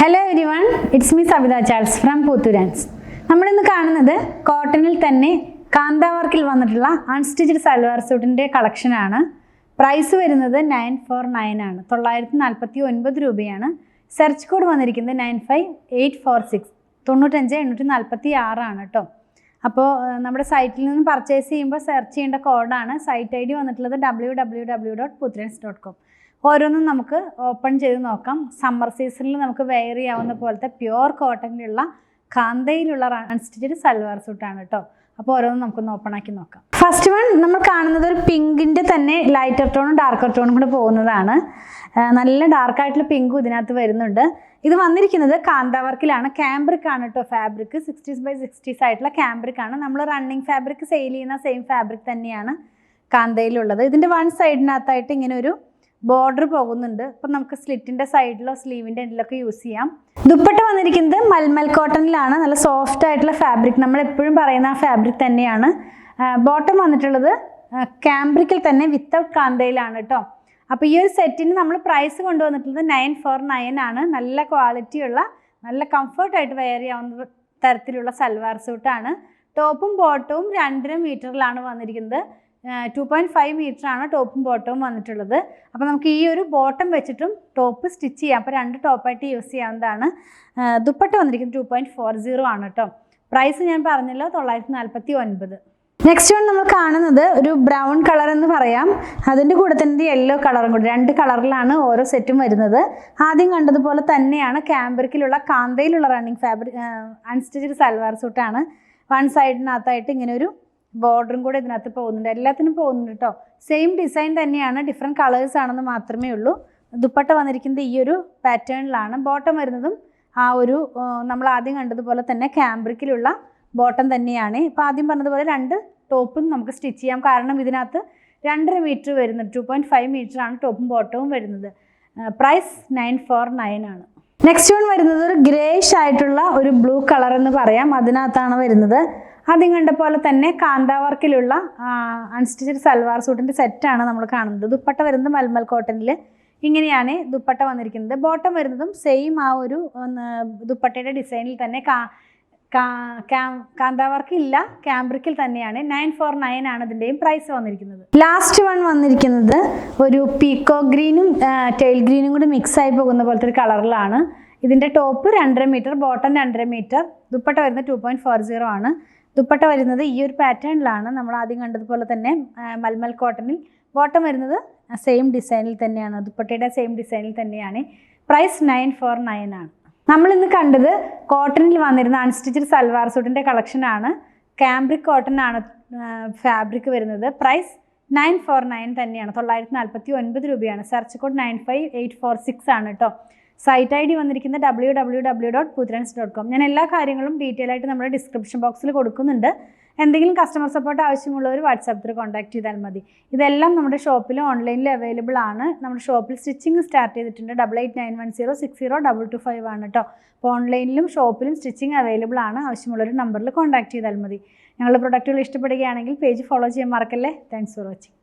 Hello everyone, it's me Savitha Charles from Puthurans. നമ്മളിന്ന് കാണുന്നത് കോട്ടണിൽ തന്നെ കാന്ത വർക്കിൽ വന്നിട്ടുള്ള അൺസ്റ്റിച്ച്ഡ് സൽവാർ സ്യൂട്ടിൻ്റെ കളക്ഷനാണ്. പ്രൈസ് വരുന്നത് 949 ആണ്. 949 രൂപയാണ്. സെർച്ച് കോഡ് വന്നിരിക്കുന്നത് 95846 95846 ആണ് കേട്ടോ. അപ്പോൾ നമ്മുടെ സൈറ്റിൽ നിന്ന് പർച്ചേസ് ചെയ്യുമ്പോൾ സെർച്ച് ചെയ്യേണ്ട കോഡാണ്. സൈറ്റ് ഐ ഡി വന്നിട്ടുള്ളത് www.puthurans.com. ഓരോന്നും നമുക്ക് ഓപ്പൺ ചെയ്ത് നോക്കാം. സമ്മർ സീസണിൽ നമുക്ക് വെയർ ചെയ്യാവുന്ന പോലത്തെ പ്യുവർ കോട്ടണിലുള്ള കാന്തയിലുള്ള അൺസ്റ്റിച്ച്ഡ് സൽവാർ സൂട്ടാണ് കേട്ടോ. അപ്പോൾ ഓരോന്നും നമുക്കൊന്ന് ഓപ്പൺ ആക്കി നോക്കാം. ഫസ്റ്റ് വൺ നമ്മൾ കാണുന്നത് ഒരു പിങ്കിൻ്റെ തന്നെ ലൈറ്റർ ടോണും ഡാർക്കർ ടോണും കൂടെ പോകുന്നതാണ്. നല്ല ഡാർക്കായിട്ടുള്ള പിങ്കും ഇതിനകത്ത് വരുന്നുണ്ട്. ഇത് വന്നിരിക്കുന്നത് കാന്ത വർക്കിലാണ്. ക്യാമ്പ്രിക് ആണ് കേട്ടോ ഫാബ്രിക്. 60x60 ആയിട്ടുള്ള ക്യാമ്പ്രിക് ആണ്. നമ്മൾ റണ്ണിങ് ഫാബ്രിക് സെയിൽ ചെയ്യുന്ന സെയിം ഫാബ്രിക് തന്നെയാണ് കാന്തയിലുള്ളത്. ഇതിൻ്റെ വൺ സൈഡിനകത്തായിട്ട് ഇങ്ങനെ ഒരു ബോർഡർ പോകുന്നുണ്ട്. അപ്പം നമുക്ക് സ്ലിറ്റിൻ്റെ സൈഡിലോ സ്ലീവിൻ്റെ എൻഡിലൊക്കെ യൂസ് ചെയ്യാം. ദുപ്പട്ട വന്നിരിക്കുന്നത് മൽമൽ കോട്ടണിലാണ്. നല്ല സോഫ്റ്റ് ആയിട്ടുള്ള ഫാബ്രിക്, നമ്മൾ എപ്പോഴും പറയുന്ന ആ ഫാബ്രിക് തന്നെയാണ്. ബോട്ടം വന്നിട്ടുള്ളത് ക്യാമ്പ്രിക്കിൽ തന്നെ വിത്തൗട്ട് കാന്തയിലാണ് കേട്ടോ. അപ്പോൾ ഈ ഒരു സെറ്റിന് നമ്മൾ പ്രൈസ് കൊണ്ടുവന്നിട്ടുള്ളത് 949 ആണ്. നല്ല ക്വാളിറ്റിയുള്ള നല്ല കംഫർട്ടായിട്ട് വെയർ ചെയ്യാവുന്ന തരത്തിലുള്ള സൽവാർ സൂട്ടാണ്. ടോപ്പും ബോട്ടവും 2.5 മീറ്ററിലാണ് വന്നിരിക്കുന്നത്. 2.5 മീറ്ററാണ് ടോപ്പും ബോട്ടവും വന്നിട്ടുള്ളത്. അപ്പോൾ നമുക്ക് ഈ ഒരു ബോട്ടം വെച്ചിട്ടും ടോപ്പ് സ്റ്റിച്ച് ചെയ്യാം. അപ്പോൾ 2 ടോപ്പായിട്ട് യൂസ് ചെയ്യാവുന്നതാണ്. ദുപ്പട്ട വന്നിരിക്കുന്നത് 2.40 ആണ് കേട്ടോ. പ്രൈസ് ഞാൻ പറഞ്ഞല്ലോ 949. നെക്സ്റ്റ് വൺ നമ്മൾ കാണുന്നത് ഒരു ബ്രൗൺ കളർ എന്ന് പറയാം. അതിൻ്റെ കൂടെ തന്നെ യെല്ലോ കളറും കൂടി, 2 കളറിലാണ് ഓരോ സെറ്റും വരുന്നത്. ആദ്യം കണ്ടതുപോലെ തന്നെയാണ് ക്യാമ്പ്രിക്കിലുള്ള കാന്തയിലുള്ള റണ്ണിങ് ഫാബ്രിക് അൺസ്റ്റിച്ച്ഡ് സൽവാർ സൂട്ടാണ്. വൺ സൈഡിനകത്തായിട്ട് ഇങ്ങനെ ഒരു ബോർഡറും കൂടെ ഇതിനകത്ത് പോകുന്നുണ്ട്. എല്ലാത്തിനും പോകുന്നുണ്ട് കേട്ടോ. സെയിം ഡിസൈൻ തന്നെയാണ്, ഡിഫറെൻറ്റ് കളേഴ്സ് ആണെന്ന് മാത്രമേ ഉള്ളൂ. ദുപ്പട്ട വന്നിരിക്കുന്നത് ഈ ഒരു പാറ്റേണിലാണ്. ബോട്ടം വരുന്നതും ആ ഒരു നമ്മൾ ആദ്യം കണ്ടതുപോലെ തന്നെ ക്യാമ്പ്രിക്കിലുള്ള ബോട്ടം തന്നെയാണ്. ഇപ്പോൾ ആദ്യം പറഞ്ഞതുപോലെ 2 ടോപ്പും നമുക്ക് സ്റ്റിച്ച് ചെയ്യാം. കാരണം ഇതിനകത്ത് 2.5 മീറ്റർ വരുന്നുണ്ട്. 2.5 മീറ്ററാണ് ടോപ്പും ബോട്ടവും വരുന്നത്. പ്രൈസ് 949 ആണ്. നെക്സ്റ്റ് വൺ വരുന്നത് ഒരു ഗ്രേഷ് ആയിട്ടുള്ള ഒരു ബ്ലൂ കളർ എന്ന് പറയാം. അതിനകത്താണ് വരുന്നത്. ആദ്യം കണ്ട പോലെ തന്നെ കാന്ത വർക്കിലുള്ള അൺസ്റ്റിച്ച്ഡ് സൽവാർ സൂട്ടിൻ്റെ സെറ്റാണ് നമ്മൾ കാണുന്നത്. ദുപ്പട്ട വരുന്നത് മൽമൽ കോട്ടണിൽ ഇങ്ങനെയാണ് ദുപ്പട്ട വന്നിരിക്കുന്നത്. ബോട്ടം വരുന്നതും സെയിം ആ ഒരു ദുപ്പട്ടയുടെ ഡിസൈനിൽ തന്നെ കാന്ത വർക്ക് ഇല്ല, ക്യാമ്പ്രിക്കിൽ തന്നെയാണ്. 949 ആണ് ഇതിൻ്റെയും പ്രൈസ് വന്നിരിക്കുന്നത്. ലാസ്റ്റ് വൺ വന്നിരിക്കുന്നത് ഒരു പീക്കോ ഗ്രീനും ടെയിൽ ഗ്രീനും കൂടി മിക്സ് ആയി പോകുന്ന പോലത്തെ ഒരു കളറിലാണ്. ഇതിൻ്റെ top 2.5 metre, bottom 2.5 metre. Dupatta വരുന്നത് 2.40 ആണ്. ദുപ്പട്ട വരുന്നത് ഈ ഒരു പാറ്റേണിലാണ്. നമ്മൾ ആദ്യം കണ്ടതുപോലെ തന്നെ മൽമൽ കോട്ടണിൽ. ബോട്ടം വരുന്നത് സെയിം ഡിസൈനിൽ തന്നെയാണ്, ദുപ്പട്ടയുടെ സെയിം ഡിസൈനിൽ തന്നെയാണ്. പ്രൈസ് 949 ആണ്. നമ്മളിന്ന് കണ്ടത് കോട്ടണിൽ വന്നിരുന്ന അൺസ്റ്റിച്ച്ഡ് സൽവാർ സൂട്ടിൻ്റെ കളക്ഷനാണ്. ക്യാമ്പ്രിക് കോട്ടൺ ആണ് ഫാബ്രിക് വരുന്നത്. പ്രൈസ് 949 തന്നെയാണ്. 949 രൂപയാണ്. സെർച്ച് കോഡ് 95846 ആണ് കേട്ടോ. സൈറ്റ് ഐ ഡി വന്നിരിക്കുന്നത് www.puthurans.com. ഞാൻ എല്ലാ കാര്യങ്ങളും ഡീറ്റെയിൽ ആയിട്ട് നമ്മുടെ ഡിസ്ക്രിപ്ഷൻ ബോക്സിൽ കൊടുക്കുന്നുണ്ട്. എന്തെങ്കിലും കസ്റ്റമർ സപ്പോർട്ട് ആവശ്യമുള്ളവർ വാട്സാപ്പിൽ കോൺടാക്ട് ചെയ്താൽ മതി. ഇതെല്ലാം നമ്മുടെ ഷോപ്പിലും ഓൺലൈനിലും അവൈലബിൾ ആണ്. നമ്മുടെ ഷോപ്പിൽ സ്റ്റിച്ചിങ് സ്റ്റാർട്ട് ചെയ്തിട്ടുണ്ട്. 8891060225 ആണ് കേട്ടോ. അപ്പോൾ ഓൺലൈനിലും ഷോപ്പിലും സ്റ്റിച്ചിങ് അവൈലബിൾ ആണ്. ആവശ്യമുള്ളൊരു നമ്പറിൽ കോൺടാക്ട് ചെയ്താൽ മതി. ഞങ്ങളുടെ പ്രൊഡക്റ്റുകൾ ഇഷ്ടപ്പെടുകയാണെങ്കിൽ പേജ് ഫോളോ ചെയ്യാൻ മറക്കല്ലേ. Thanks for watching.